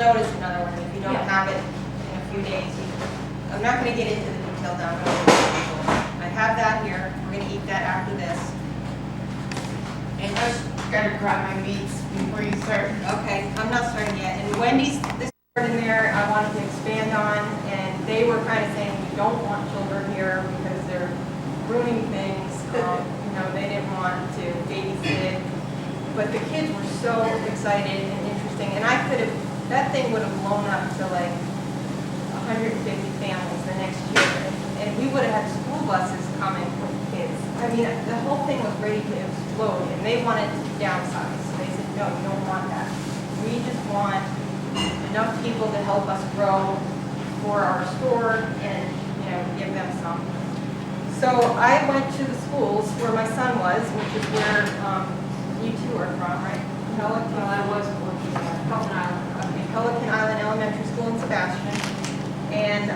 notice another one if you don't have it in a few days. I'm not going to get into the detail now. I have that here. We're going to eat that after this. And just Gotta grab my meats before you start. okay, I'm not starting yet. And Wendy's, this part in there I wanted to expand on, and they were kind of saying we don't want children here because they're ruining things. You know, they didn't want to babysit, but the kids were so excited and interesting, and I could have, that thing would have blown up to like 150 families the next year, and we would have had school buses coming with kids. I mean, the whole thing was ready to explode, and they wanted to downsize. So they said, no, we don't want that. We just want enough people to help us grow for our store and, you know, give them some. So I went to the schools where my son was, which is where you two are from, right? Pelican? Well, I was working at Pelican Island. Okay, Pelican Island Elementary School in Sebastian. And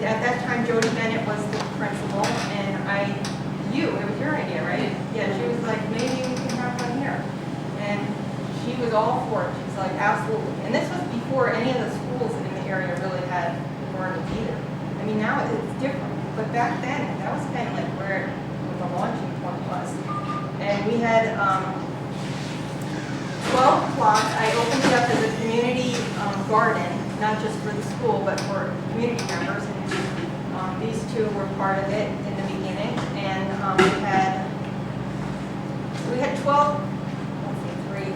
at that time, Jody Bennett was the principal, and it was your idea, right? Yeah, she was like, maybe we can have one here. And she was all for it. She was like, absolutely. And this was before any of the schools in the area really had gardens either. I mean, now it's different. But back then, that was kind of like where the launching point was. And we had 12 plots. I opened it up as a community garden, not just for the school, but for community members. And these two were part of it in the beginning. And we had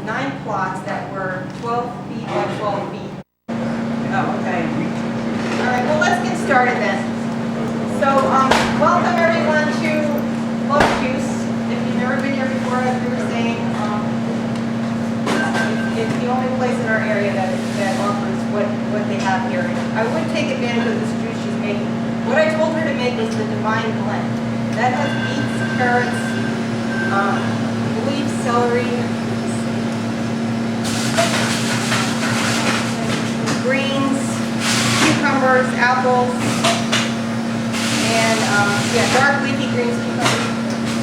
9 plots that were 12 feet by 12 feet. Oh, okay. All right, well, let's get started then. So, welcome everyone to Love Juice. If you've never been here before, as we were saying, it's the only place in our area that offers what they have here. I would take advantage of this juice she's making. What I told her to make was the Divine Blend. That has beets, carrots, leaf, celery, greens, cucumbers, apples, and dark leafy greens, cucumbers.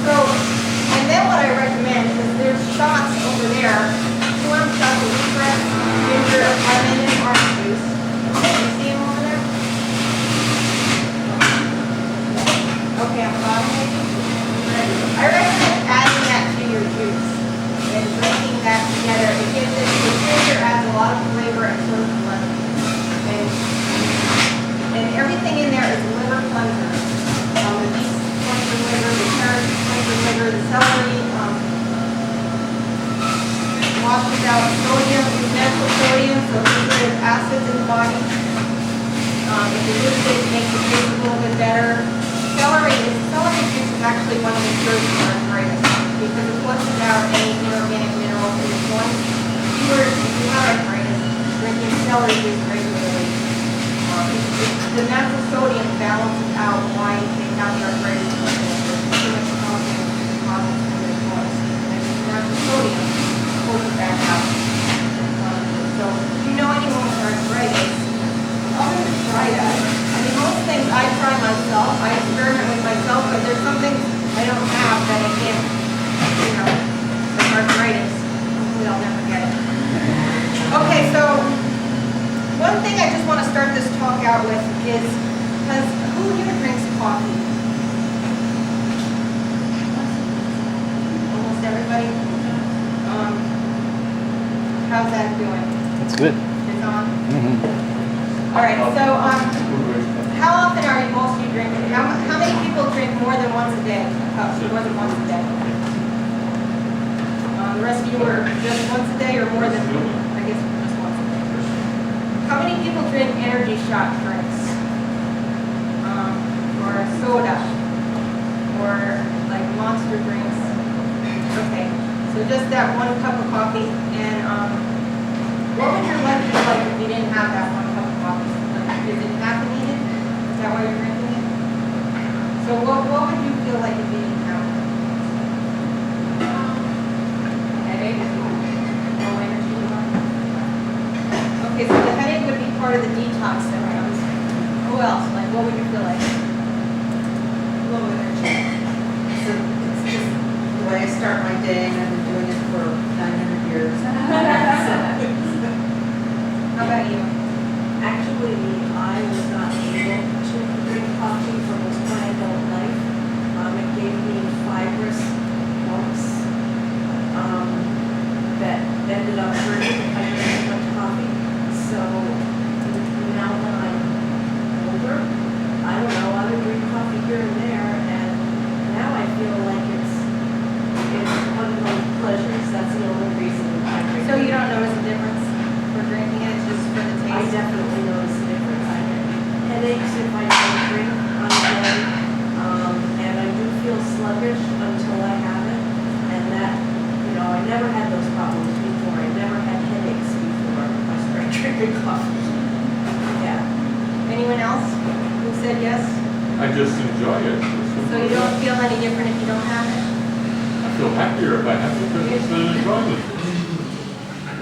So, and then what I recommend is there's shots over there. You want shots of wheatgrass, ginger, lemon, and orange juice. You see them over there? Okay, I'm following. I recommend adding that to your juice and drinking that together. It gives it, the ginger adds a lot of flavor and sort of lemon. And everything in there is liver cleanser. The beets cleanse the liver, the carrots cleanse the liver, the celery washes out sodium, natural sodium, so it gets rid of acids in the body. If you use it, it makes it taste a little bit better. Celery juice is actually one of the cures for arthritis because it flushes out any inorganic minerals in the joints. If you have arthritis, drinking celery juice regularly, the natural sodium balances out why they have the arthritis. There's too much calcium deposits in the joints, and the natural sodium pulls it back out. So if you know anyone with arthritis, I'm going to try that. I mean, most things I try myself. I experiment with myself, but there's some things I don't have that I can't, like arthritis. Hopefully I'll never get it. Okay, so one thing I just want to start this talk out with is, because who here drinks coffee? Almost everybody? How's that doing? That's good. It's on? Mm-hmm. All right, so how often are most of you drinking? How many people drink more than once a day? More than once a day. The rest of you are just once a day or more than, I guess, just once a day. How many people drink energy shot drinks? Or soda? Or like Monster drinks? Okay, so just that one cup of coffee. And what would your life be like if you didn't have that one cup of coffee? Like, is it caffeinated? Is that why you're drinking it? So what would you feel like if you didn't have it? Headache? No energy? Okay, so the headache would be part of the detox that rounds. Who else? Like, what would you feel like? Low energy. So it's just the way I start my day, and I've been doing it for 900 years. How about you? Actually, I was not able to drink coffee for most of my adult life. It gave me fibrous lumps that ended up hurting if I drank too much coffee. So now that I'm older, I don't know, I would drink coffee here and there, and now I feel like it's one of my pleasures. That's the only reason I drink. So you don't notice a difference for drinking it, it's just for the I taste? definitely notice a difference. I get headaches if I don't drink on a day, and I do feel sluggish until I have it. And that, I never had those problems before. I never had headaches before I started drinking coffee. Yeah. Anyone else who said yes? I just enjoy it. So you don't feel any different if you don't have it? I feel happier if I have it because it's an enjoyment.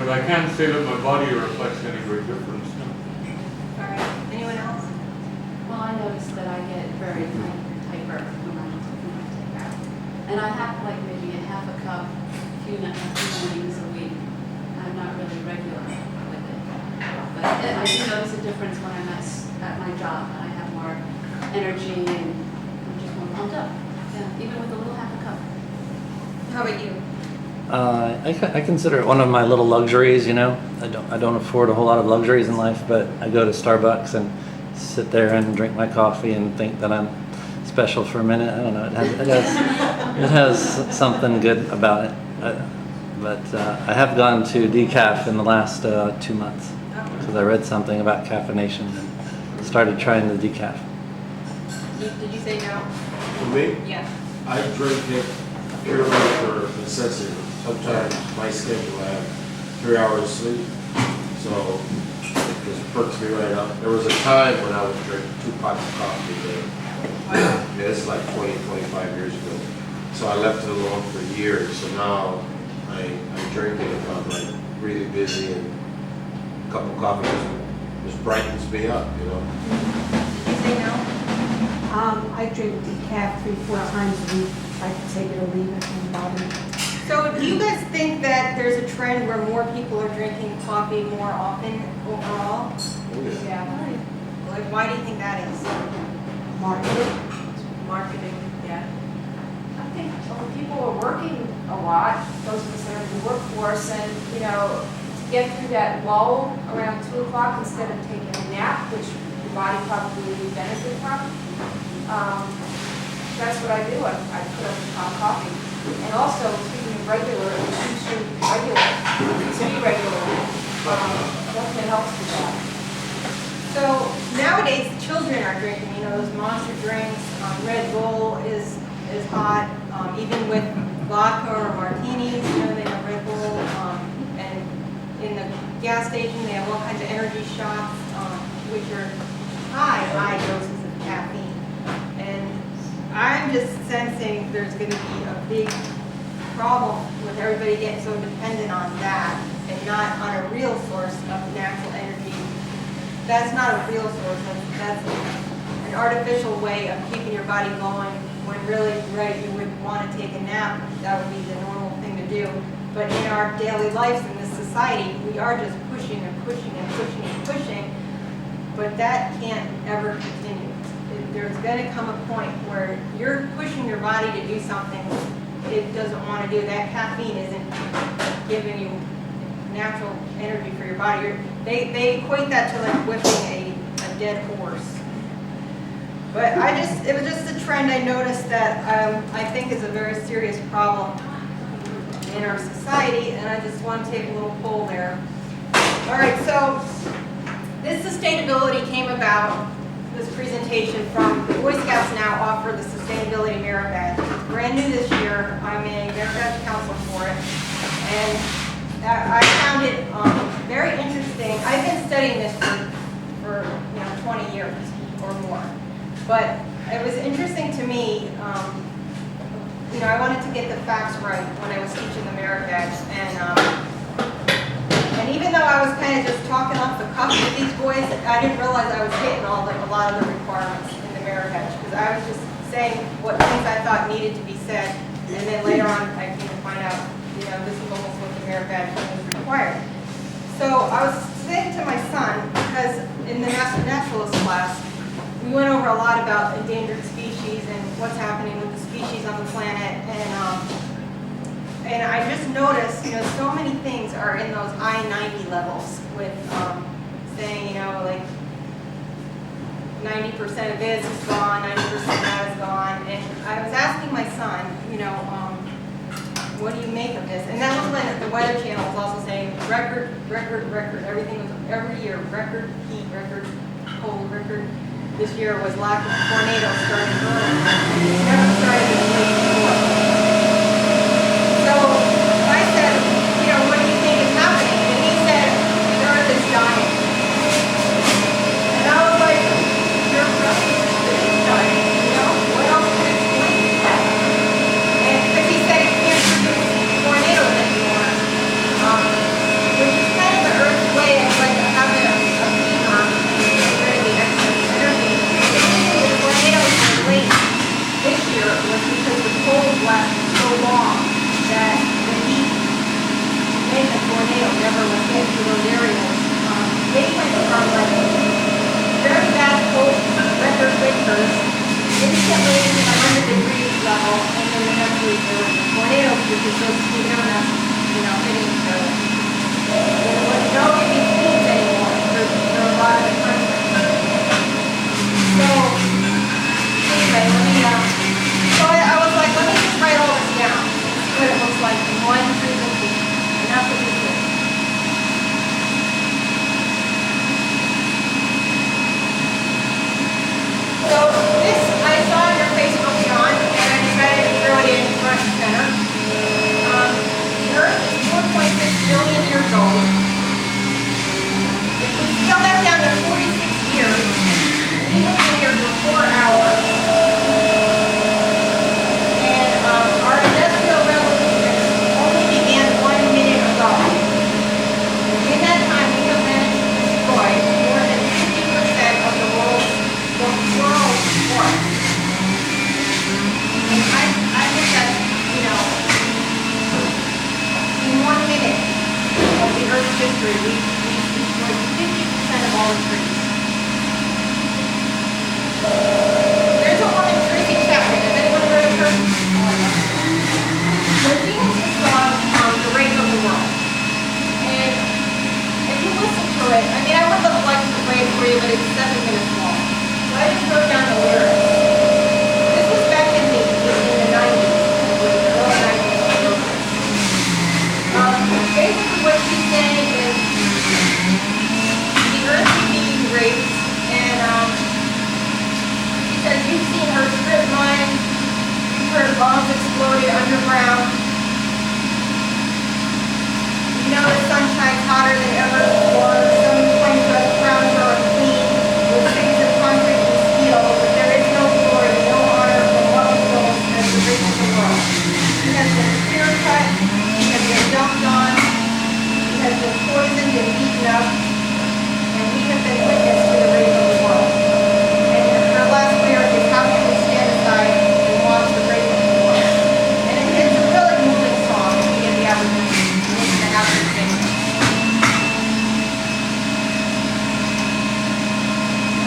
But I can't say that my body reflects any great difference. No. All right, anyone else? Well, I noticed that I get very hyper when I take that. And I have like maybe a half a cup, a few mornings a week. I'm not really regular with it. But I do notice a difference when I'm at my job and I have more energy and I'm just more pumped up. Yeah, even with a little half a cup. How about you? I consider it one of my little luxuries. I don't afford a whole lot of luxuries in life, but I go to Starbucks and sit there and drink my coffee and think that I'm special for a minute. I don't know. It has something good about it. But I have gone to decaf in the last 2 months because I read something about caffeination and started trying the decaf. Did you say no? For me, Yeah. I drink it purely for necessity. Sometimes my schedule, I have 3 hours sleep, so it just perks me right up. There was a time when I would drink 2 pots of coffee a day. Yeah, this is like 20, 25 years ago. So I left it alone for years, so now I drink it if I'm like really busy, and a cup of coffee just brightens me up, Did you say no? I drink decaf 3-4 times a week. I can take it or leave it and bother me. So do you guys think that there's a trend where more people are drinking coffee more often overall? Oh, yeah. Like, why do you think that is? Marketing, yeah. I think people are working a lot, those considered the workforce, and, to get through that lull around 2 o'clock instead of taking a nap, which your body probably would benefit from. That's what I do. I put up a pot of coffee. And also, speaking of regular, it keeps you regular, to be regular. Definitely helps with that. So nowadays, children are drinking, those monster drinks. Red Bull is hot, even with vodka or martinis, they have Red Bull. And in the gas station, they have all kinds of energy shots, which are high doses of caffeine. And I'm just sensing there's going to be a big problem with everybody getting so dependent on that and not on a real source of natural energy. That's not a real source. That's an artificial way of keeping your body going when really, you would want to take a nap. That would be the normal thing to do. But in our daily lives in this society, we are just pushing and pushing and pushing and pushing. But that can't ever continue. There's going to come a point where you're pushing your body to do something it doesn't want to do. That caffeine isn't giving you natural energy for your body. They equate that to like whipping a dead horse. But it was just a trend I noticed that I think is a very serious problem in our society, and I just want to take a little poll there. All right, so this sustainability came about, this presentation from the Boy Scouts now offer the Sustainability Merit Badge. It's brand new this year. I'm a Merit Badge counsel for it. And I found it very interesting. I've been studying this for 20 years or more. But it was interesting to me, I wanted to get the facts right when I was teaching the Merit Badge. And even though I was kind of just talking off the cuff with these boys, I didn't realize I was hitting a lot of the requirements in the Merit Badge, because I was just saying what things I thought needed to be said, and then later on I came to find out, this is almost what the Merit Badge was required. So I was saying to my son, we went over a lot about endangered species and what's happening with the species on the planet, and I just noticed, you know, so many things are in those I-90 levels with saying, you know, like 90% of this is gone, 90% of that is gone, and I was asking my son, you know, what do you make of this? And that was when the Weather Channel was also saying record, record, record. Everything was every year record heat, record cold, record. This year was lack of tornadoes starting early. It's never started this late before. So I said, you know, what do you think is happening? And he said, the earth is dying. And I was like, you're right, it is dying. You know, what else could explain that? And because he said it can't produce tornadoes anymore, which is kind of the Earth's way of like having a fever, getting the excess energy. The reason the tornadoes were late this year was because the cold lasted so long that the heat made the tornado never went into those areas. They went from like very bad cold record winters instantly to 100 degrees level, and then eventually there were tornadoes because those two areas, you know, hitting each other. There was no in-betweens anymore for a lot of the country. So, anyway, I was like, let me just write all this down. See what it looks like in one presentation. And that's what we did. So this I saw on your Facebook, John, and I decided to throw it in front and center. The Earth is 4.6 billion years old. If we scale that down to 46 years, we have been here for 4 hours. And our industrial revolution only began 1 minute ago. In that time, we have managed to destroy more than 50% of the world's forests. And I think that's, you know, in 1 minute of the Earth's history, we've destroyed 50% of all the trees. There's a woman, Tracy Chapman. Has anyone heard of her? So she has this song, The Rate of the World. And if you listen to it, I mean, I would have liked to play it for you, but it's 7 minutes long. So I just wrote down the lyrics. This was back in the 90s, I believe, the early 90s. Basically what she's saying is the Earth is being raped, and she says you've seen her strip mine, you've heard bombs exploded underground. You know the sun shines hotter than ever before. Some claim the grounds are unclean with cities of concrete and steel, but there is no glory, no honor from what we know as the race of the world. He has been clear cut, he has been dumped on, he has been poisoned and beaten up, and we have been witness to the race of the world. And her last lyric is, how can we stand aside and watch the race of the world? And it's a really moving song if you get the opportunity to listen to have her sing it.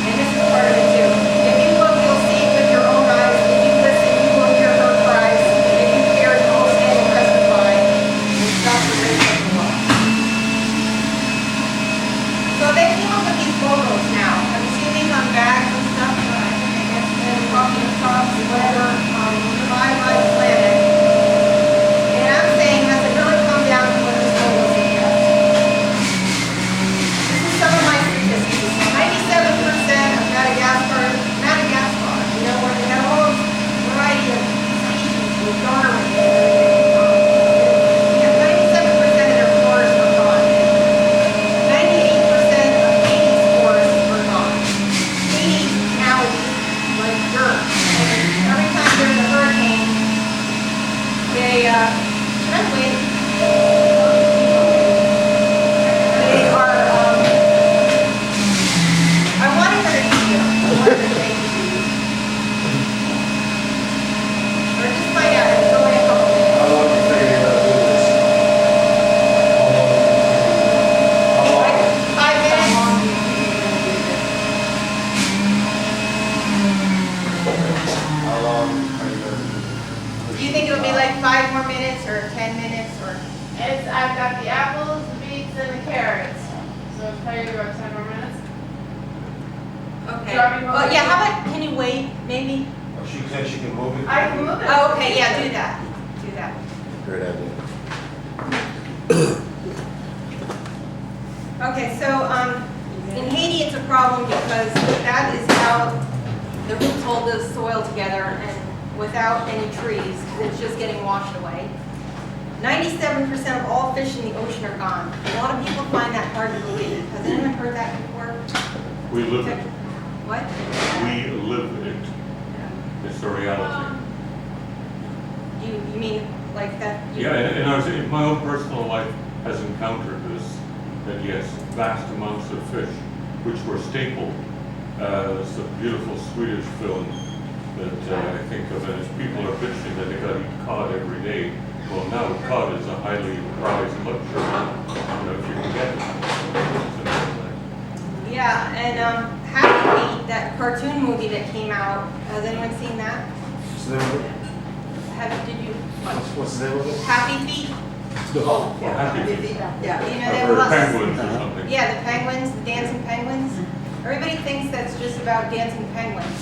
And this is part of it too. If you look, you'll see with your own eyes. If you listen, you will hear her cries. If you hear, you will stand and testify and stop the race of the world. So they came up with these photos now. Have you seen these on bags and stuff? And coffee shops, whatever. Survive on the planet. And I'm saying, has it really come down to what this photo suggests? This is some of my statistics. 97% of Madagascar, you know, where they have all variety of species with Darwin and everything. 97% of their forests are gone. 98% of Haiti's forests are gone. Haiti now is like dirt. And every time there's a hurricane, they, should I wait? They are, I wanted her to be here. I wanted her to take you. Or just find out, it's only a couple minutes. How long do you think you're gonna do this? How long? Like 5 minutes? be like 5 more minutes or 10 minutes or? I've got the apples, the beets, and the carrots. So it's probably about 10 more minutes. Okay. Do you want me to Well, move yeah, it? how about, can you wait, maybe? Oh, she said she can move it? I can move it. Oh, okay, yeah, do that. Do that. Great idea. Okay, so, in Haiti, it's a problem because that is how the roots hold the soil together and without any trees, it's just getting washed away. 97% of all fish in the ocean are gone. A lot of people find that hard to believe. Has anyone heard that before? We live it. What? We live it. It's the reality. You mean like that? Yeah, and my own personal life has encountered this, that yes, vast amounts of fish, which were staple. It's a beautiful Swedish film that I think of, and as people are bitching that they got to eat cod every day. Well, now cod is a highly prized luxury, if you can get it. Yeah, and Happy Feet, that cartoon movie that came out, has anyone seen that? What's the name of it? Did you? What's the name of it? Happy Feet? Oh, happy feet. Yeah. You know, I've they heard have Penguins or something. Yeah, the penguins, the dancing penguins. Everybody thinks that's just about dancing penguins.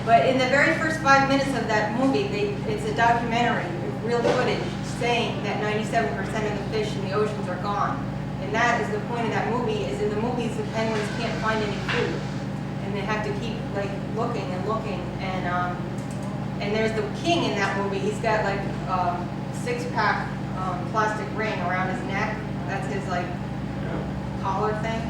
But in the very first 5 minutes of that movie, it's a documentary, real footage, saying that 97% of the fish in the oceans are gone. And that is the point of that movie, is in the movies the penguins can't find any food. And they have to keep like looking and looking. And there's the king in that movie, he's got like 6-pack plastic ring around his neck. That's his like collar thing.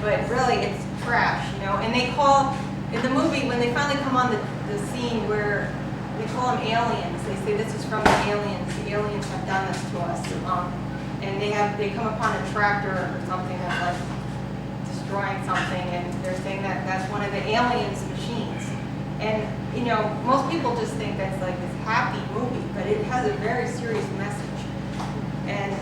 But really it's trash, And they call, in the movie, when they finally come on the scene where they call them aliens, they say this is from the aliens have done this to us. And they come upon a tractor or something that's like destroying something, and they're saying that that's one of the aliens' machines. And, most people just think that's like this happy movie, but it has a very serious message. And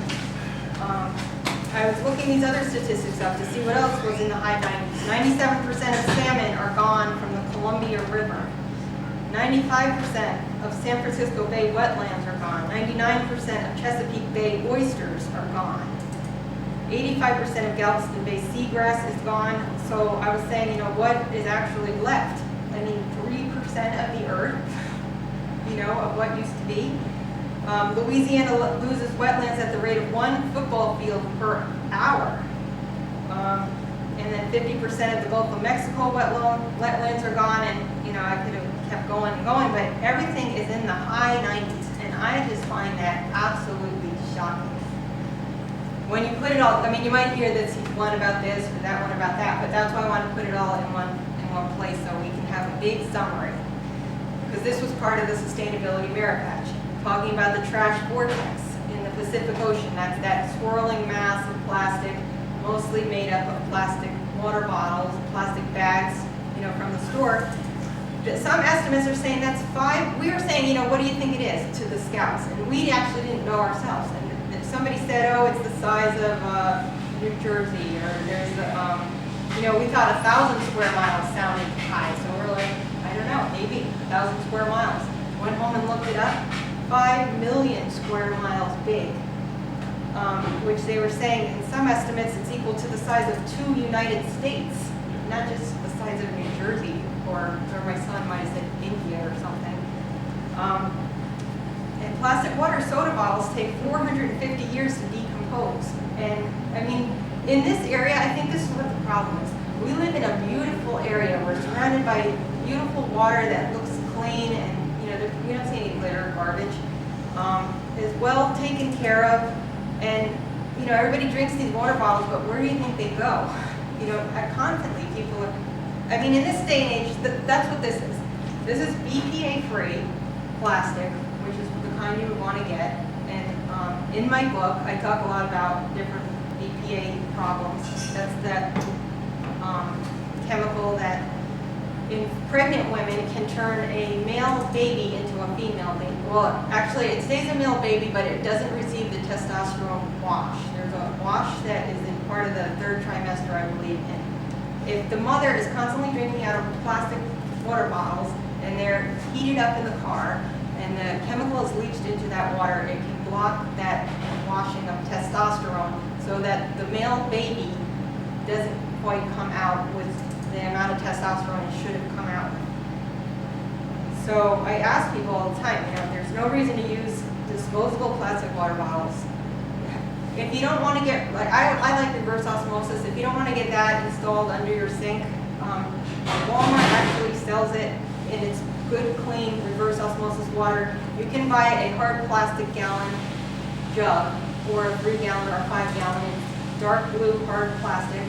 I was looking these other statistics up to see what else was in the high 90s. 97% of salmon are gone from the Columbia River. 95% of San Francisco Bay wetlands are gone. 99% of Chesapeake Bay oysters are gone. 85% of Galveston Bay seagrass is gone. So I was saying, what is actually left? 3% of the earth, of what used to be. Louisiana loses wetlands at the rate of 1 football field per hour. And then 50% of the Gulf of Mexico wetlands are gone, and I could have kept going and going, but everything is in the high 90s, and I just find that absolutely shocking. When you put it all, you might hear this one about this or that one about that, but that's why I want to put it all in one place so we can have a big summary. Because this was part of the Sustainability Merit Badge, talking about the trash vortex in the Pacific Ocean. That's that swirling mass of plastic, mostly made up of plastic water bottles, plastic bags, from the store. Some estimates are saying that's 5. We were saying, what do you think it is to the scouts? And we actually didn't know ourselves. And somebody said, oh, it's the size of New Jersey, or there's the, we thought 1,000 square miles sounded high. So we're like, I don't know, maybe 1,000 square miles. Went home and looked it up. 5 million square miles big. Which they were saying, in some estimates, it's equal to the size of 2 United States, not just the size of New Jersey, or my son might have said India or something. And plastic water soda bottles take 450 years to decompose. And in this area, I think this is what the problem is. We live in a beautiful area. We're surrounded by beautiful water that looks clean, and we don't see any litter, garbage. Is well taken care of. And, everybody drinks these water bottles, but where do you think they go? Constantly people are, in this day and age, that's what this is. This is BPA-free plastic, which is the kind you would want to get. And in my book, I talk a lot about different BPA problems. That's that chemical that in pregnant women can turn a male baby into a female baby. Well, actually, it stays a male baby, but it doesn't receive the testosterone wash. There's a wash that is in part of the 3rd trimester, I believe. And if the mother is constantly drinking out of plastic water bottles and they're heated up in the car, and the chemical is leached into that water, it can block that washing of testosterone so that the male baby doesn't quite come out with the amount of testosterone it should have come out with. So I ask people all the time, there's no reason to use disposable plastic water bottles. If you don't want to get, like, I like reverse osmosis. If you don't want to get that installed under your sink, Walmart actually sells it in its good, clean, reverse osmosis water. You can buy a hard plastic gallon jug, or a 3-gallon or a 5-gallon. It's dark blue, hard plastic.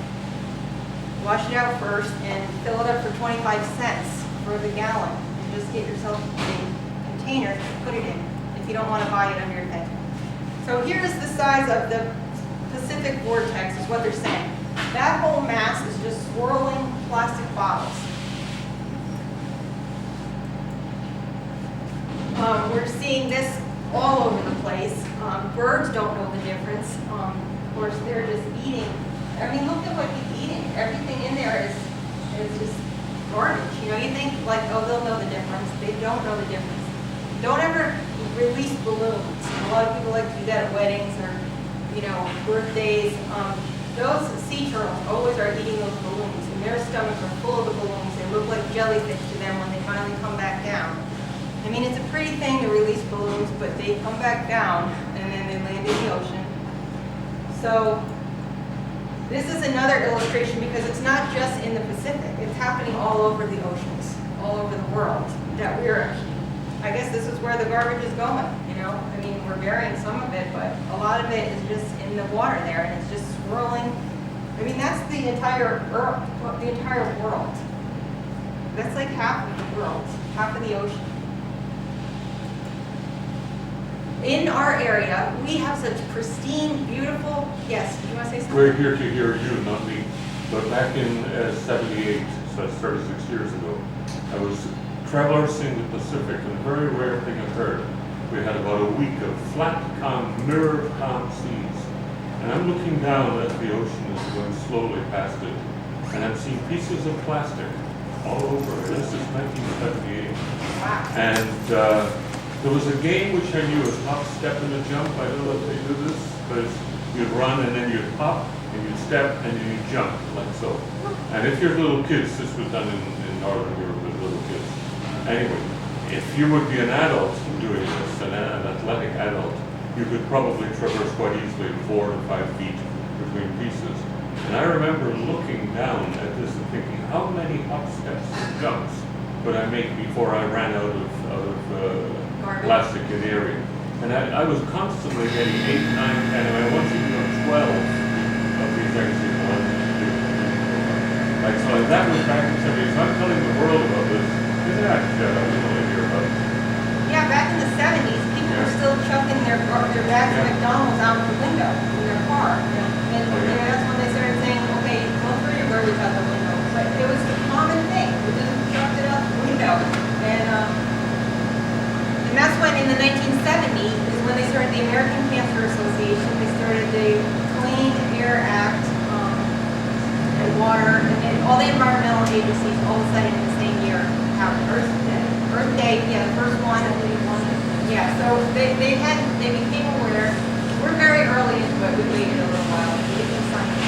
Wash it out first and fill it up for 25 cents for the gallon. And just get yourself a container to put it in if you don't want to buy it under your thing. So here's the size of the Pacific vortex, is what they're saying. That whole mass is just swirling plastic bottles. We're seeing this all over the place. Birds don't know the difference. Of course, they're just eating. I mean, look at what he's eating. Everything in there is just garbage. You think like, oh, they'll know the difference. They don't know the difference. Don't ever release balloons. A lot of people like to do that at weddings or, birthdays. Those sea turtles always are eating those balloons, and their stomachs are full of the balloons. They look like jellyfish to them when they finally come back down. I mean, it's a pretty thing to release balloons, but they come back down, and then they land in the ocean. So this is another illustration because it's not just in the Pacific. It's happening all over the oceans, all over the world. That I guess this is where the garbage is going, I mean, we're burying some of it, but a lot of it is just in the water there, and it's just swirling. I mean, that's the entire Earth, the entire world. That's like half of the world, half of the ocean. In our area, we have such pristine, beautiful, yes, do you want to say something? We're here to hear you, not me. But back in '78, so that's 36 years ago, I was traversing the Pacific, and a very rare thing occurred. We had about a week of flat, calm, mirror calm seas. And I'm looking down as the ocean is going slowly past it, and I'm seeing pieces of plastic all over. This is 1978. Wow. And there was a game which I knew was hop, step, and a jump. I don't know if they do this, but you'd run and then you'd hop, and you'd step, and then you'd jump, like so. And if you're little kids, this was done in Northern Europe with little kids. Anyway, if you would be an adult doing this, an athletic adult, you could probably traverse quite easily 4 to 5 feet between pieces. And I remember looking down at this and thinking, how many hop steps and jumps would I make before I ran out of plastic in the area? And I was constantly getting 8, 9, 10, and I once even got 12 of these things in one. Like, so that was back in 70s. So I'm telling the world about this. Isn't that really hear about it? Yeah, back in the 70s, people were still chucking their bags of McDonald's out the window in their car. And that's when they started saying, okay, don't throw your garbage out the window. But it was a common thing. We just chucked it out the window. And that's when in the 1970s is when they started the American Cancer Association. They started the Clean Air Act, and water, and all the environmental agencies all of a sudden in the same year have Earth Day, yeah, the first one. Yeah, so they became aware. We're very early into it. We waited a little while. We didn't sign it.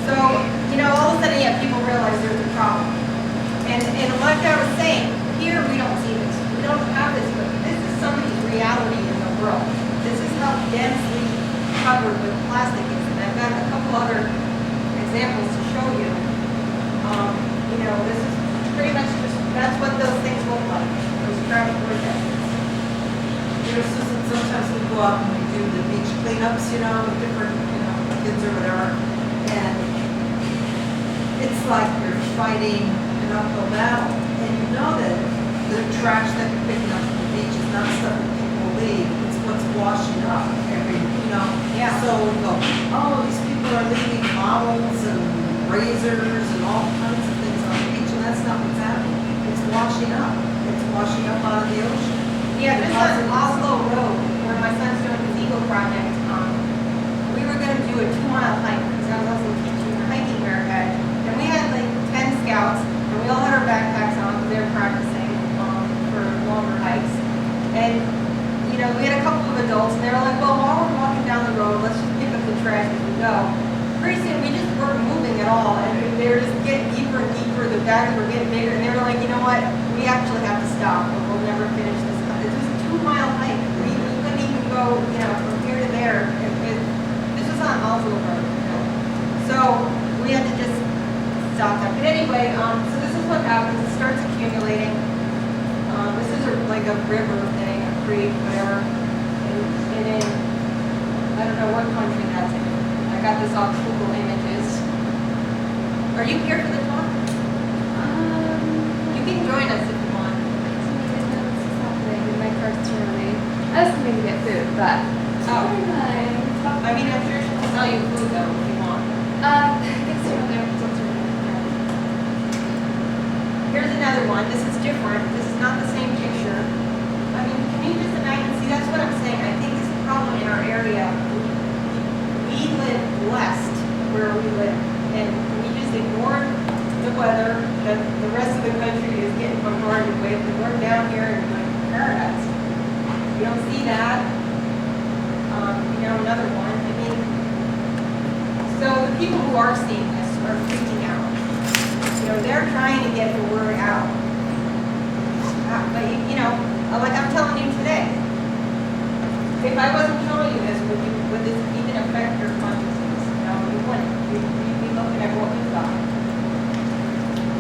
So, all of a sudden, yeah, people realize there's a problem. And like I was saying, here we don't see this. We don't have this, but this is somebody's reality in the world. This is how densely covered with plastic is. And I've got a couple other examples to show you. This is pretty much just, that's what those things look like, those trash vortexes. Susan, sometimes we go out and we do the beach cleanups, with different, kids or whatever, and it's like you're fighting an uphill battle, and you know that the trash that you're picking up from the beach is not stuff that people leave, it's what's washing up Yeah. So we go, oh, these people are leaving bottles and razors and all kinds of things on the beach, and that's not what's happening. It's washing up. It's washing up out of the ocean. Yeah, there's an Oslo Road where my son's doing his Eagle project. We were going to do a 2-mile hike because I was also teaching the hiking barehead. And we had like 10 scouts, and we all had our backpacks on because they were practicing for longer hikes. adults, and they're like, well, while we're walking down the road, let's just pick up the trash as we go. Pretty soon, we just weren't moving at all, and they were just getting deeper and deeper, the bags were getting bigger, and they were like, you know what, we actually have to stop, or we'll never finish this. It was a 2-mile hike. We couldn't even go, from here to there. This was on Oslo Road, So we had to just stop that. But anyway, so this is what happens. It starts accumulating. This is like a river thing, a creek, whatever. And in, I don't know what country that's in. I got this off Google Images. Are you here for the talk? You can join us if you want. My car's running. I was coming to get food, but. Oh. I mean, I'm sure she'll sell you food though if you want. It's around there. Here's another one. This is different. This is not the same picture. I mean, can you just imagine? See, that's what I'm saying. I think it's a problem in our area. We live blessed where we live, and we just ignore the weather that the rest of the country is getting bombarded with. And we're down here in like paradise. You don't see that. Another one. I mean, so the people who are seeing this are freaking out. They're trying to get the word out. But, like I'm telling you today, if I wasn't showing you this, would this even affect your consciousness? You wouldn't. You'd be looking at what we've got.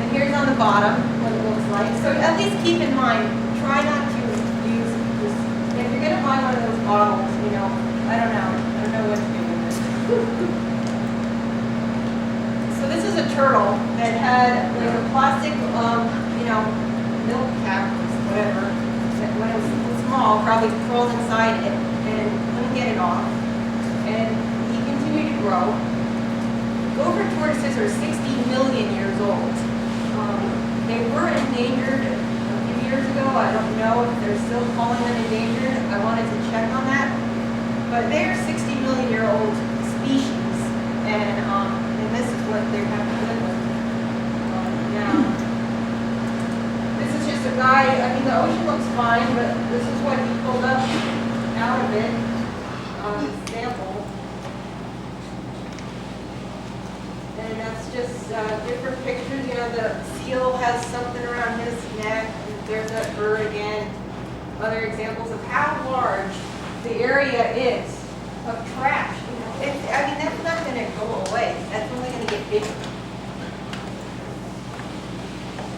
And here's on the bottom what it looks like. So at least keep in mind, try not to use this. If you're going to buy one of those bottles, I don't know what to do with it. So this is a turtle that had like a plastic, milk cap or whatever. That when it was small, probably crawled inside it and couldn't get it off. And he continued to grow. Gopher tortoises are 60 million years old. They were endangered a few years ago. I don't know if they're still calling them endangered. I wanted to check on that. But they are 60-million-year-old species, and this is what they have to live with. Now, this is just a guy. I mean, the ocean looks fine, but this is what he pulled up out of it on his sample. And that's just different pictures. The seal has something around his neck, and there's that bird again. Other examples of how large the area is of trash. That's not going to go away. That's only going to get bigger.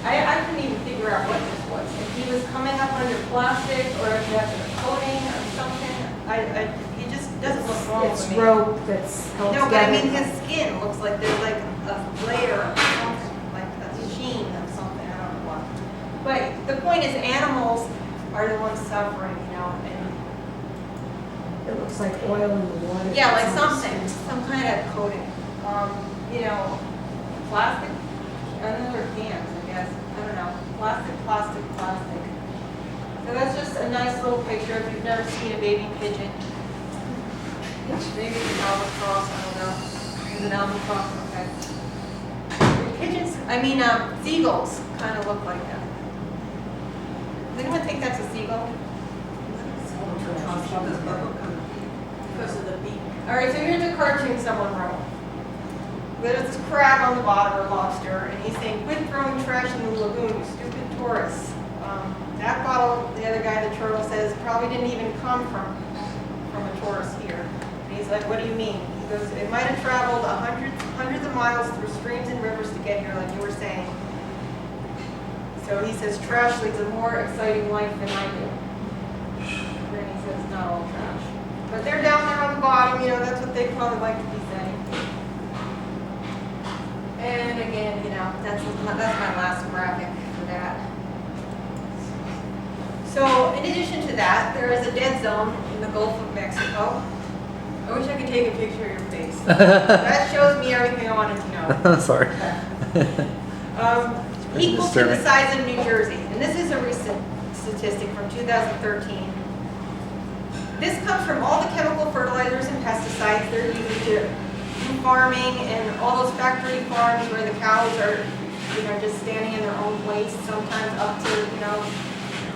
I couldn't even figure out what this was. If he was coming up under plastic, or if he has a coating or something. He just doesn't look normal It's to me. rope that's held No, together. but I mean, his skin looks like there's like a layer of something, like a sheen of something. I don't know what. But the point is, animals are the ones suffering, and It looks like oil in the water. yeah, like It's on the something, skin. some kind of coating. Plastic, another cans, I guess. I don't know. Plastic. So that's just a nice little picture if you've never seen a baby pigeon. Maybe it's an albatross, I don't know. Is it an albatross? Okay. Pigeons, seagulls kind of look like that. Does anyone think that's a seagull? Because of the beak. All right, so here's a cartoon someone wrote. There's this crab on the bottom, or lobster, and he's saying, quit throwing trash in the lagoon, you stupid tourists. That bottle, the other guy, the turtle, says, probably didn't even come from a tourist here. And he's like, what do you mean? He goes, it might have traveled hundreds of miles through streams and rivers to get here, like you were saying. So he says, trash leads a more exciting life than I do. Then he says, not all trash. But they're down there on the bottom, that's what they probably like to be saying. And again, that's my last graphic for that. So in addition to that, there is a dead zone in the Gulf of Mexico. I wish I could take a picture of your face. That shows me everything I wanted to know. Sorry. Equal to the size of New Jersey. And this is a recent statistic from 2013. This comes from all the chemical fertilizers and pesticides they're used to do farming and all those factory farms where the cows are, just standing in their own waste, sometimes up to,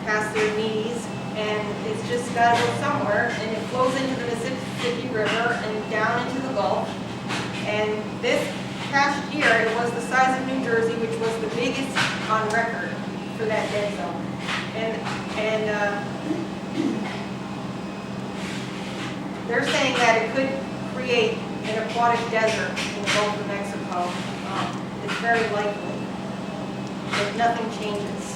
past their knees. And it's just got to go somewhere, and it Mississippi River and down into the Gulf. And this past year, it was the size of New Jersey, which was the biggest on record for that dead zone. And they're saying that it could create an aquatic desert in the Gulf of Mexico. It's very likely if nothing changes.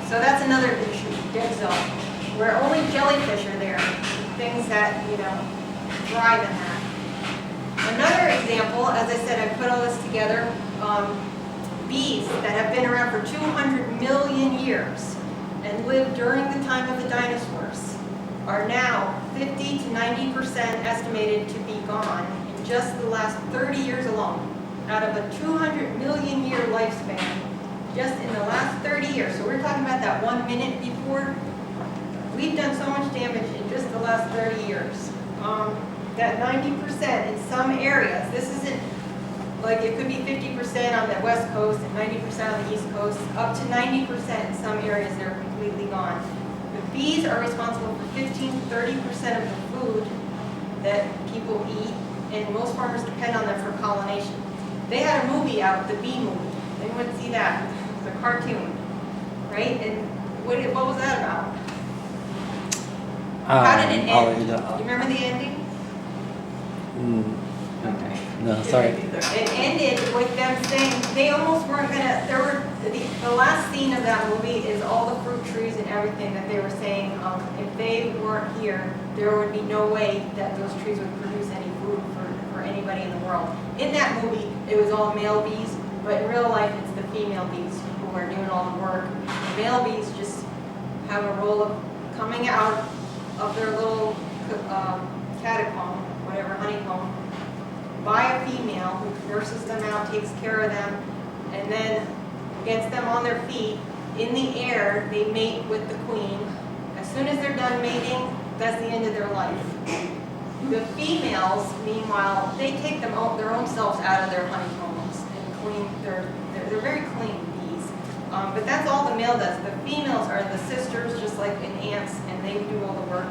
So that's another issue, dead zone, where only jellyfish are there, things that, thrive in that. Another example, as I said, I put all this together, bees that have been around for 200 million years and lived during the time of the dinosaurs are now 50 to 90% estimated to be gone in just the last 30 years alone, out of a 200 million year lifespan, just in the last 30 years. So we're talking about that 1 minute before. We've done so much damage in just the last 30 years. That 90% in some areas, this isn't like it could be 50% on the West Coast and 90% on the East Coast, up to 90% in some areas that are completely gone. The bees are responsible for 15 to 30% of the food that people eat, and most farmers depend on them for pollination. They had a movie out, the Bee Movie. Anyone see that? It's a cartoon, right? And what was that about? How did it end? Do you remember the ending? Okay. No, sorry. It ended with them saying they almost weren't gonna. The last scene of that movie is all the fruit trees and everything that they were saying. If they weren't here, there would be no way that those trees would produce any food for anybody in the world. In that movie, it was all male bees, but in real life, it's the female bees who are doing all the work. The male bees just have a role of coming out of their little catacomb, whatever, honeycomb, by a female who nurses them out, takes care of them, and then gets them on their feet. In the air, they mate with the queen. As soon as they're done mating, that's the end of their life. The females, meanwhile, they take their own selves out of their honeycombs and clean. They're very clean bees. But that's all the male does. The females are the sisters, just like in ants, and they do all the work.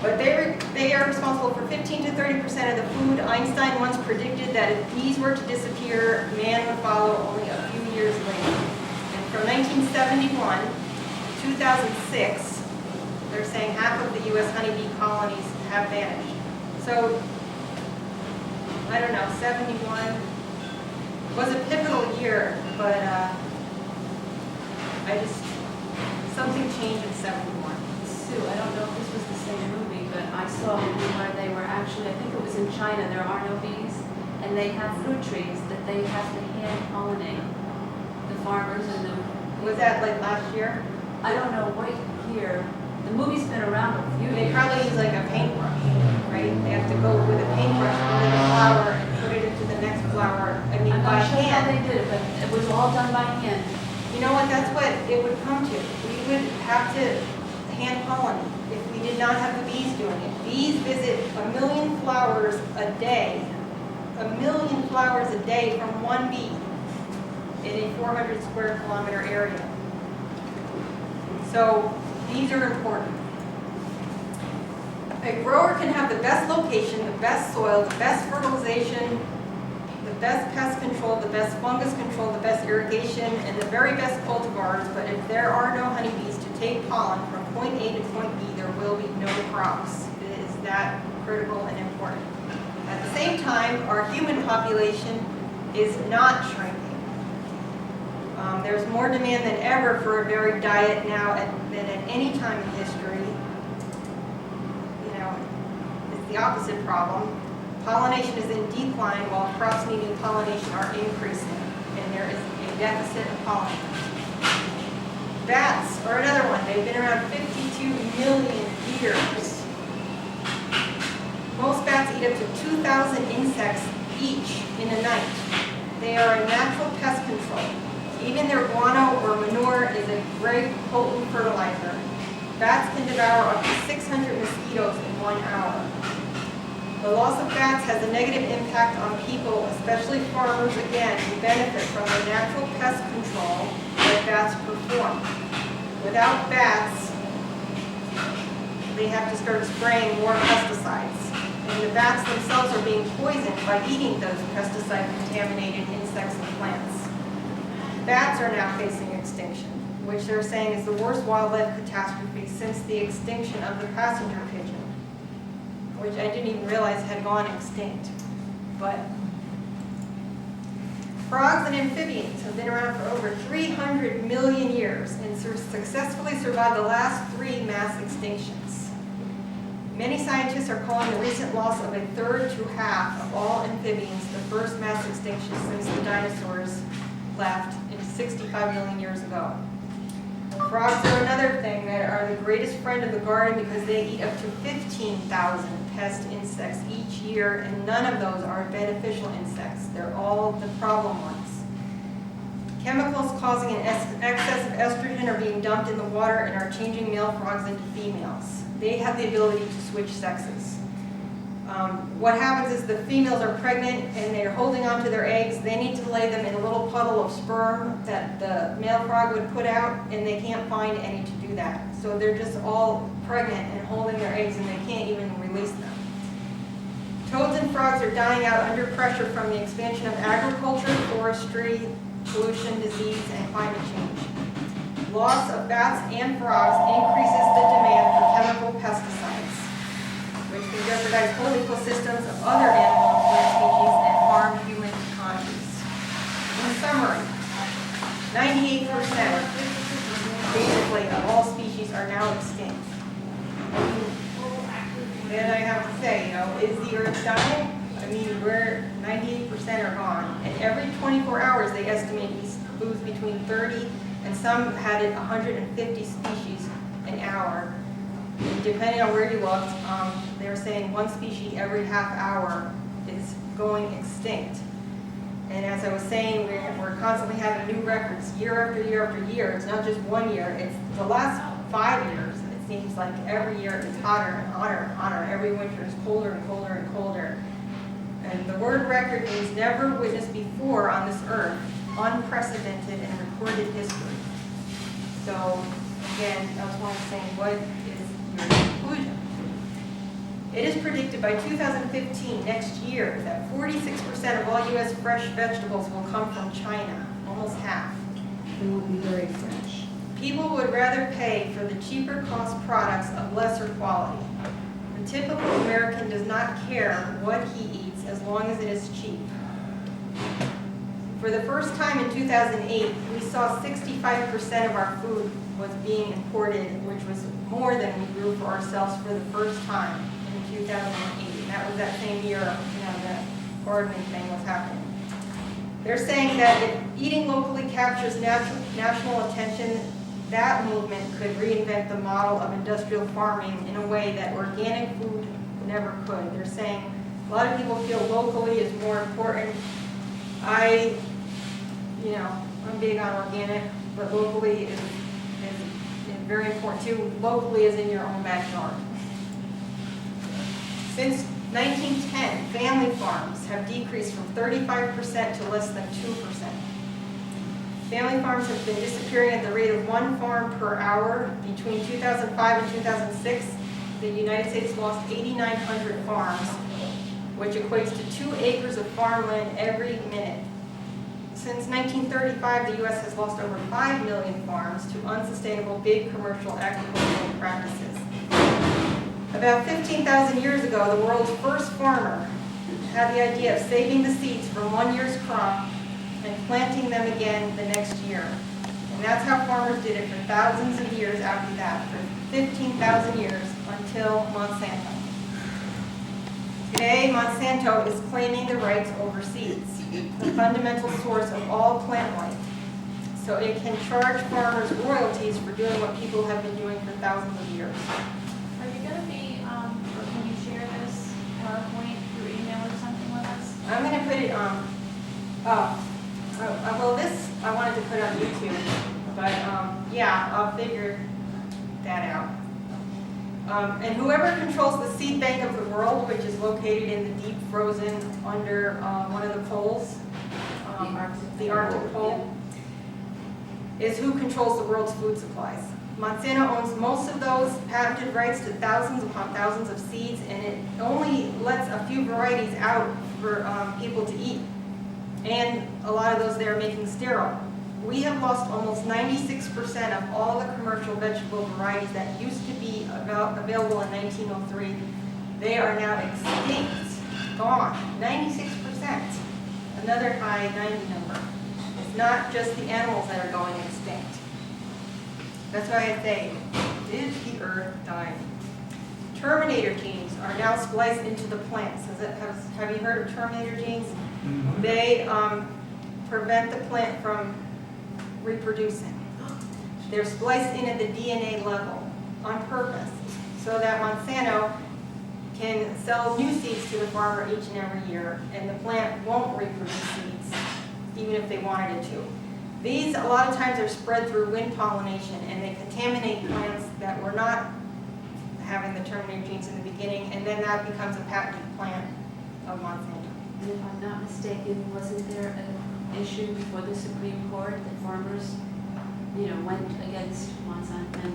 But they are responsible for 15 to 30% of the food. Einstein once predicted that if bees were to disappear, man would follow only a few years later. And from 1971 to 2006, they're saying half of the U.S. honeybee colonies have vanished. So, I don't know, 71 was a pivotal year, but something changed in 71. Sue, I don't know if this was the same movie, but I saw a movie where they were actually, I think it was in China, there are no bees, and they have fruit trees that they have to hand pollinate. The farmers and the... Was that like last year? I don't know what year. The movie's been around a few They years. probably use like a paintbrush, right? They have to go with a paintbrush under the flower and put it into the next flower. I mean, I'm by not sure how hand. they did it, but it was all done by hand. You know what? That's what it would come to. We would have to hand pollinate if we did not have the bees doing it. Bees visit 1 million flowers a day. 1 million flowers a day from one bee in a 400 square kilometer area. So bees are important. A grower can have the best location, the best soil, the best fertilization, the best pest control, the best fungus control, the best irrigation, and the very best cultivars, but if there are no honeybees to take pollen from point A to point B, there will be no crops. It is that critical and important. At the same time, our human population is not shrinking. There's more demand than ever for a varied diet now than at any time in history. It's the opposite problem. Pollination is in decline while crops needing pollination are increasing, and there is a deficit of pollinators. Bats are another one. They've been around 52 million years. Most bats eat up to 2,000 insects each in a night. They are a natural pest control. Even their guano or manure is a great potent fertilizer. Bats can devour up to 600 mosquitoes in 1 hour. The loss of bats has a negative impact on people, especially farmers, again, who benefit from the natural pest control that bats perform. Without bats, they have to start spraying more pesticides. And the bats themselves are being poisoned by eating those pesticide-contaminated insects and plants. Bats are now facing extinction, which they're saying is the worst wildlife catastrophe since the extinction of the passenger pigeon, which I didn't even realize had gone extinct. But frogs and amphibians have been around for over 300 million years and successfully survived the last 3 mass extinctions. Many scientists are calling the recent loss of a third to half of all amphibians the first mass extinction since the dinosaurs left 65 million years ago. Frogs are another thing that are the greatest friend of the garden because they eat up to 15,000 pest insects each year, and none of those are beneficial insects. They're all the problem ones. Chemicals causing an excess of estrogen are being dumped in the water and are changing male frogs into females. They have the ability to switch sexes. What happens is the females are pregnant and they're holding on to their eggs. They need to lay them in a little puddle of sperm that the male frog would put out, and they can't find any to do that. So they're just all pregnant and holding their eggs, and they can't even release them. Toads and frogs are dying out under pressure from the expansion of agriculture, forestry, pollution, disease, and climate change. Loss of bats and frogs increases the demand for chemical pesticides, which can jeopardize whole ecosystems of other animal and plant species and harm human economies. In summary, 98% basically of all species are now extinct. Then I have to say, is the Earth dying? I mean, we're 98% are gone. And every 24 hours, they estimate we lose between 30 and some had it 150 species an hour. Depending on where you looked, they're saying one species every half hour is going extinct. And as I was saying, we're constantly having new records year after year after year. It's not just 1 year, it's the last 5 years. It seems like every year it's hotter and hotter and hotter. Every winter is colder and colder and colder. And the word record means never witnessed before on this earth, unprecedented in recorded history. So again, that's why I'm saying, what is your conclusion? It is predicted by 2015, next year, that 46% of all U.S. fresh vegetables will come from China, almost half. They will be very fresh. People would rather pay for the cheaper cost products of lesser quality. The typical American does not care what he eats as long as it is cheap. For the first time in 2008, we saw 65% of our food was being imported, which was more than we grew for ourselves for the first time in 2008. And that was that same year, the gardening thing was happening. They're saying that if eating locally captures national attention, that movement could reinvent the model of industrial farming in a way that organic food never could. They're saying a lot of people feel locally is more important. I'm big on organic, but locally is very important too. Locally is in your own backyard. Since 1910, family farms have decreased from 35% to less than 2%. Family farms have been disappearing at the rate of 1 farm per hour. Between 2005 and 2006, the United States lost 8,900 farms, which equates to 2 acres of farmland every minute. Since 1935, the U.S. has lost over 5 million farms to unsustainable big commercial agricultural practices. About 15,000 years ago, the world's first farmer had the idea of saving the seeds from 1 year's crop and planting them again the next year. And that's how farmers did it for thousands of years after that, for 15,000 years until Monsanto. Today, Monsanto is claiming the rights over seeds, the fundamental source of all plant life. So it can charge farmers royalties for doing what people have been doing for thousands of years. Are you gonna be, or can you share this PowerPoint through email or something with us? I'm going to put it on, well, this I wanted to put on YouTube, but yeah, I'll figure that out. And whoever controls the seed bank of the world, which is located in the deep frozen under one of the poles, the Arctic pole, is who controls the world's food supplies. Monsanto owns most of those patented rights to thousands upon thousands of seeds, and it only lets a few varieties out for people to eat. And a lot of those they're making sterile. We have lost almost 96% of all the commercial vegetable varieties that used to be available in 1903. They are now extinct, gone, 96%. Another high 90 number. It's not just the animals that are going extinct. That's why I say, is the earth dying? Terminator genes are now spliced into the plants. Have you heard of terminator genes? They prevent the plant from reproducing. They're spliced in at the DNA level on purpose so that Monsanto can sell new seeds to the farmer each and every year, and the plant won't reproduce seeds, even if they wanted it to. These, a lot of times, are spread through wind pollination, and they contaminate plants that were not having the terminator genes in the beginning, and then that becomes a patented plant of Monsanto. And if I'm not mistaken, wasn't there an issue before the Supreme Court that farmers, went against Monsanto?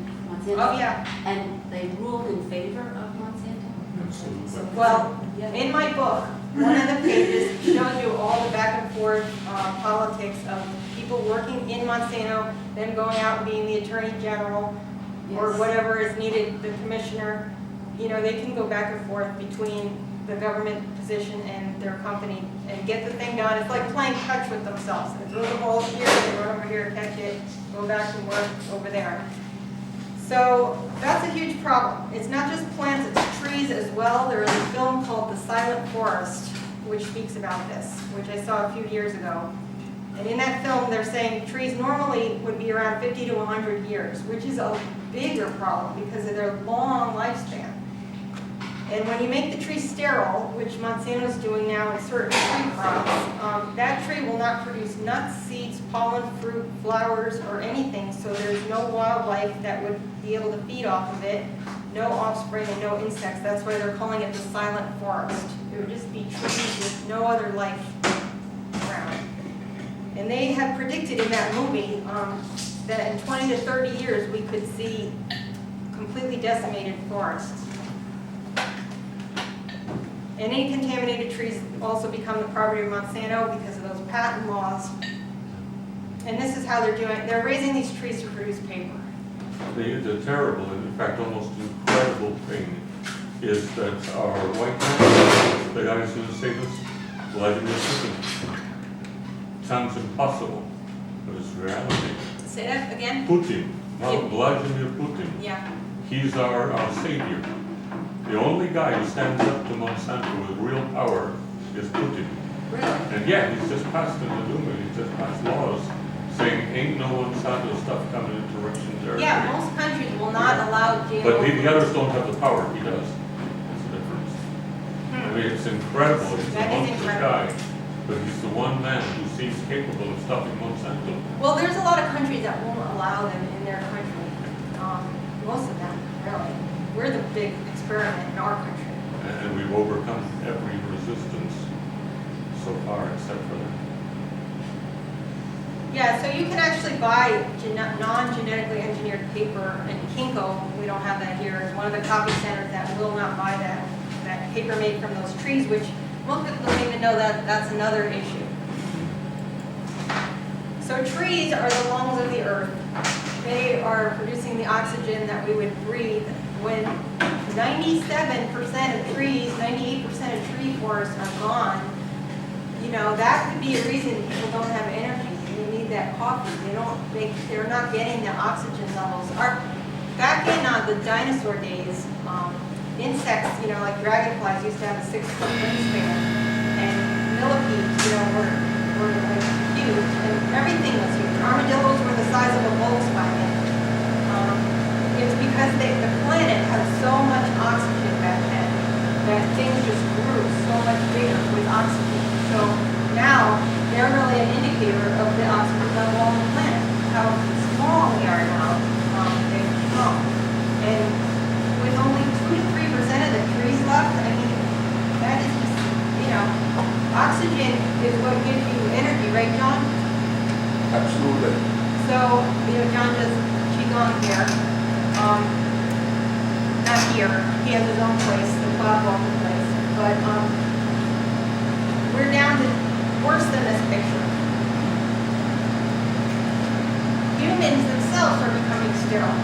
Oh, yeah. And they ruled in favor of Monsanto? Absolutely. Well, Yeah. in my book, one of the pages shows you all the back and forth politics of people working in Monsanto, then going out and being the Attorney General, or Yes. whatever is needed, the commissioner. They can go back and forth between the government position and their company and get the thing done. It's like playing catch with themselves. They throw the ball here, they run over here, catch it, go back and work over there. So that's a huge problem. It's not just plants, it's trees as well. There is a film called The Silent Forest, which speaks about this, which I saw a few years ago. And in that film, they're saying trees normally would be around 50 to 100 years, which is a bigger problem because of their long lifespan. And when you make the tree sterile, which Monsanto is doing now in certain tree crops, that tree will not produce nuts, seeds, pollen, fruit, flowers, or anything. So there's no wildlife that would be able to feed off of it, no offspring and no insects. That's why they're calling it the silent forest. It would just be trees with no other life around. And they have predicted in that movie that in 20 to 30 years we could see completely decimated forests. Any contaminated trees also become the property of Monsanto because of those patent laws. And this is how they're doing it. They're raising these trees to produce paper. The terrible, and in fact almost incredible thing is that our white man, the guy who's going to save us, Vladimir Putin. Sounds impossible, but it's reality. Say that again? Putin, Yeah. Vladimir Putin. Yeah. He's our savior. The only guy who stands up to Monsanto with real power is Putin. Really? And yeah, he's just passed in the Duma, he's just passed laws saying ain't no Monsanto stuff coming into Russian territory. Yeah, most countries will not allow GMO. But the others don't have the power, he does. That's the difference. I mean, it's incredible, he's a That is monstrous incredible. guy, but he's the one man who seems capable of stopping Monsanto. Well, there's a lot of countries that won't allow them in their country. Most of them, really. We're the big experiment in our country. And we've overcome every resistance so far except for that. Yeah, so you can actually buy non-genetically engineered paper in Kinko. We don't have that here. It's one of the copy centers that will not buy that paper made from those trees, which most people don't even know that that's another issue. So trees are the lungs of the earth. They are producing the oxygen that we would breathe. When 97% of trees, 98% of tree forests are gone, that could be a reason people don't have energy. They need that coffee. They're not getting the oxygen levels. Back in the dinosaur days, insects, like dragonflies used to have a 6-foot wingspan, and millipedes, were like huge, and everything was huge. Armadillos were the size of a Volkswagen. It's because the planet had so much oxygen back then that things just grew so much bigger with oxygen. So now they're really an indicator of the oxygen level on the planet, how small we are now. They've become. And with only 2 to 3% of the trees left, I mean, that is just, oxygen is what gives you energy, right, John? Absolutely. So, John does Qigong here. Not here, he has his own place, the cloud walking place, but, we're down to worse than this picture. Humans themselves are becoming sterile.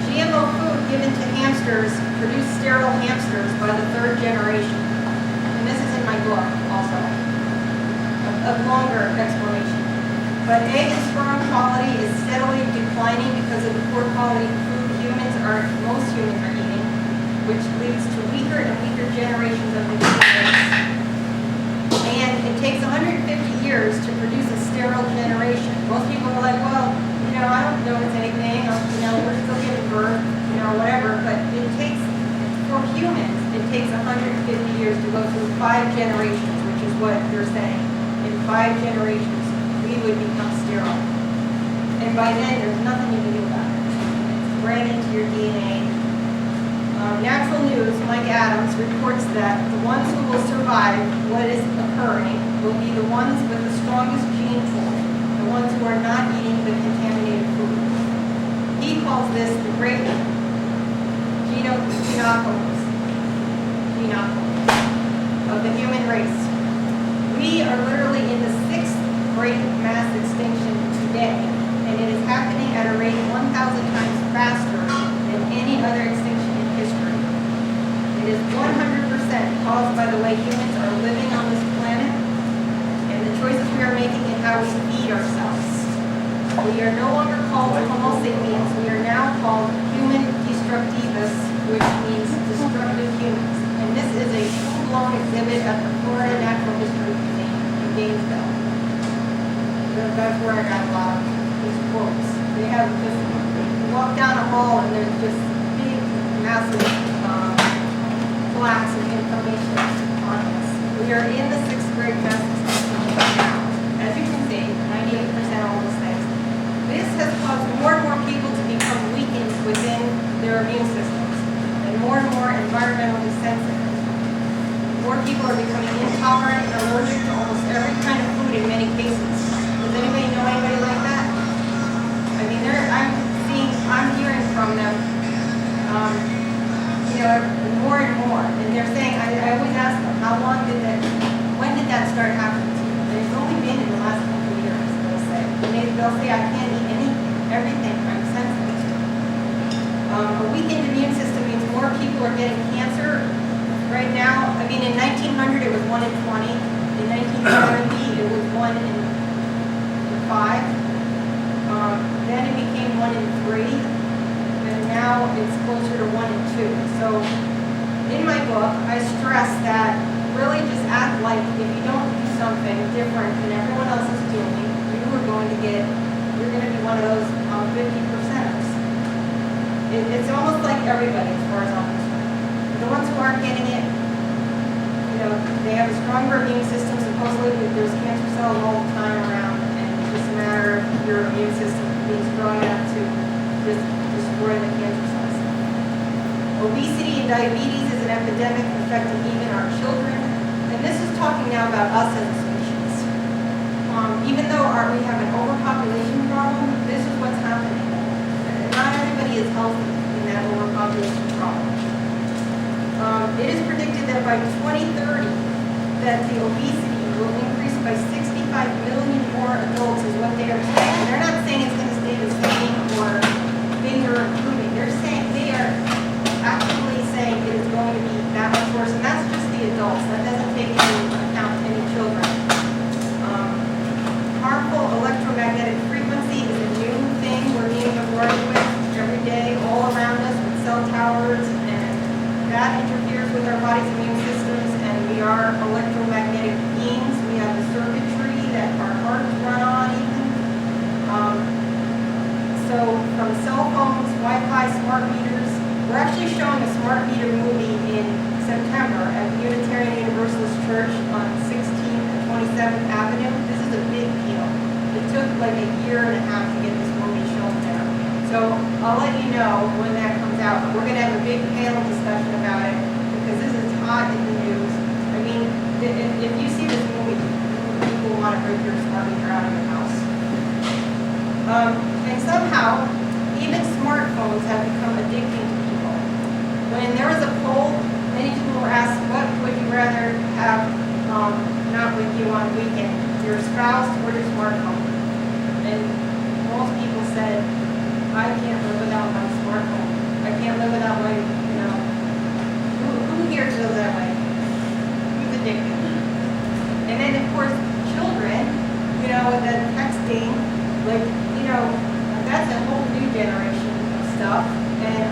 GMO food given to hamsters produce sterile hamsters by the third generation. And this is in my book also, a longer explanation. But egg and sperm quality is steadily declining because of the poor quality food most humans are eating, which leads to weaker and weaker generations of the human race. And it takes 150 years to produce a sterile generation. Most people are like, well, I don't notice anything, we're still giving birth, whatever, but it takes, for humans, it takes 150 years to go through 5 generations, which is what they're saying. In 5 generations, we would become sterile. And by then, there's nothing you can do about it. It's right into your DNA. Natural News, Mike Adams, reports that the ones who will survive what is occurring will be the ones with the strongest gene pool, the ones who are not eating the contaminated food. He calls this the great decompose of the human race. We are literally in the 6th great mass extinction today, and it is happening at a rate 1,000 times faster than any other extinction in history. It is 100% caused by the way humans are living on this planet and the choices we are making and how we feed ourselves. We are no longer called Homo sapiens. We are now called human destructivus, which means destructive humans. And this is a full-blown exhibit at the Florida Natural History Museum in Gainesville. That's where I got a lot of these quotes. They have just, you walk down a hall and there's just big, massive plaques of information on this. We are in the 6th grade mass extinction now. As you can see, 98% of all those things. This has caused more and more people to become weakened within their immune systems and more environmentally sensitive. More people are becoming intolerant and allergic to almost every kind of food in many cases. Does anybody know anybody like that? I mean, I'm hearing from them, more and more. And they're saying, I always ask them, when did that start happening to you? And it's only been in the last couple of years, they'll say. And they'll say, I can't eat everything I'm sensitive to. A weakened immune system means more people are getting cancer. Right now, in 1900 it was 1 in 20. In 1970 it was 1 in 5. Then it became 1 in 3. And now it's closer to 1 in 2. So in my book, I stress that really just act like if you don't do something different than everyone else is doing, you're going to be one of those 50%ers. It's almost like everybody as far as I'm concerned. The ones who aren't getting it, they have a stronger immune system. Supposedly there's cancer cells all the time around, and it's just a matter of your immune system being strong enough to just destroy the cancer cells. Obesity and diabetes is an epidemic affecting even our children. And this is talking now about us as a species. Even though we have an overpopulation problem, this is what's happening. Not everybody is healthy in that overpopulation problem. It is predicted that by 2030, that the obesity will increase by 65 million more adults is what they are saying. And they're not saying it's going to stay the same or things are improving. They are actually saying it is going to be that much worse, and that's just the adults. That doesn't take into account any children. Harmful electromagnetic frequency is a new thing we're being bombarded with every day, all around us with cell towers, and that interferes with our body's immune systems, and we are electromagnetic beings. We have the circuitry that our hearts run on even. So from cell phones, Wi-Fi, smart meters, we're actually showing a smart meter movie in September at the Unitarian Universalist Church on 16th and 27th Avenue. This is a big deal. It took like a year and a half to get this movie shown there. So I'll let you know when that comes out. But we're going to have a big panel discussion about it because this is hot in the news. If you see this movie, people want to break your smart meter out of your house. And somehow, even smartphones have become addicting to people. When there was a poll, many people were asked, what would you rather have not with you on weekend, your spouse or your smartphone? And most people said, I can't live without my smartphone. I can't live without my, who here feels that way? Who's addicted? And then, of course, children, the texting, like, that's a whole new generation of stuff. And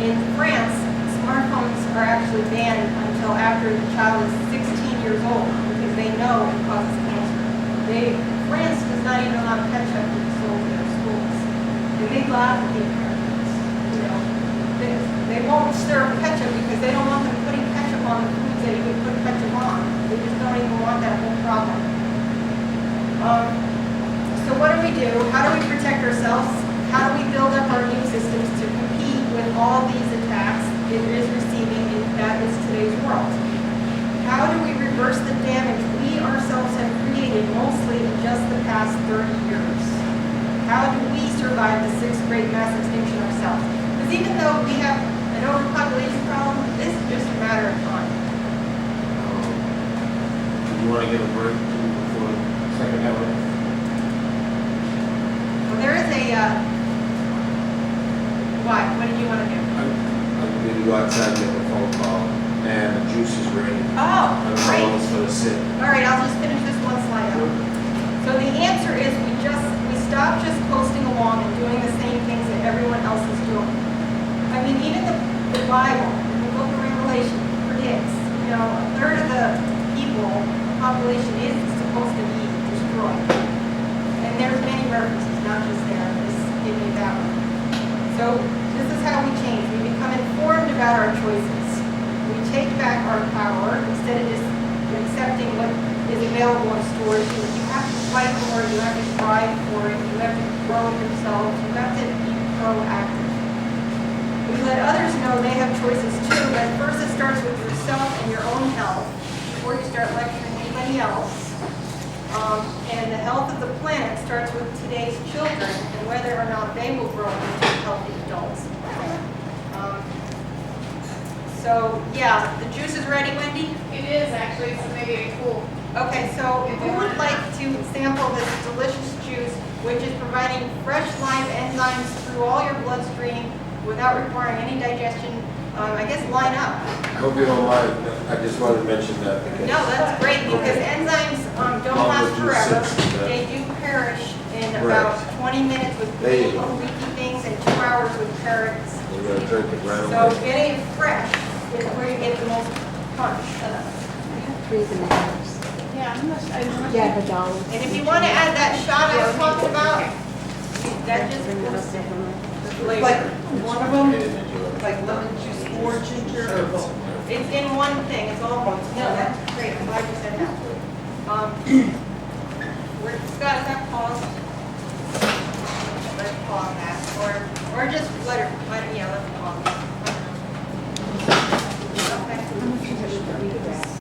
in France, smartphones are actually banned until after the child is 16 years old because they know it causes cancer. France does not even allow ketchup to be sold in their schools. And they laugh at the Americans. They won't serve ketchup because they don't want them putting ketchup on the foods that you would put ketchup on. They just don't even want that whole problem. So what do we do? How do we protect ourselves? How do we build up our immune systems to compete with all these attacks it is receiving, and that is today's world? How do we reverse the damage we ourselves have created mostly in just the past 30 years? How do we survive the sixth great mass extinction ourselves? Because even though we have an overpopulation problem, this is just a matter of time. Do you want to give a break before the second hour? Well, there is what did you want to do? I'm going to go outside and make a phone call, and the juice is ready. Oh, I don't know great. how long it's going to sit. All right, I'll just finish this one slide up. So the answer is we stop just coasting along and doing the same things that everyone else is doing. I mean, even the Bible, the book of Revelation, predicts, a third of the people, population is supposed to be destroyed. And there's many references, not just there, just give me that one. So this is how we change. We become informed about our choices. We take back our power instead of just accepting what is available in stores. You have to fight for it, you have to strive for it, you have to grow it yourself, you have to be proactive. We let others know they have choices too, but first it starts with yourself and your own health before you start lecturing anybody else. And the health of the planet starts with today's children and whether or not they will grow into healthy adults. So, yeah, the juice is ready, Wendy? It is actually, so maybe cool. Okay, so who would like to sample this delicious juice, which is providing fresh live enzymes through all your bloodstream without requiring any digestion? I guess line up. I hope you don't mind. I just wanted to mention that because. No, that's great because enzymes don't Long last as you forever. sense that. They do perish in Right. about 20 minutes with There you little go. leaky things and 2 hours with carrots. We're going to drink it right So away. getting it fresh is where you get the most punch. Three bananas. Yeah, Yeah, the dollars. And if you want to add that shot I was talking about, that just Bring that up boosts to it. him. The flavor. Like one of them, And then you- like lemon juice or ginger or both? It's in one thing, it's all, no, that's great, I'm glad you said that. Scott, is that pause? Let's pause that, or just let it, yeah, let's pause. Okay. How much is it?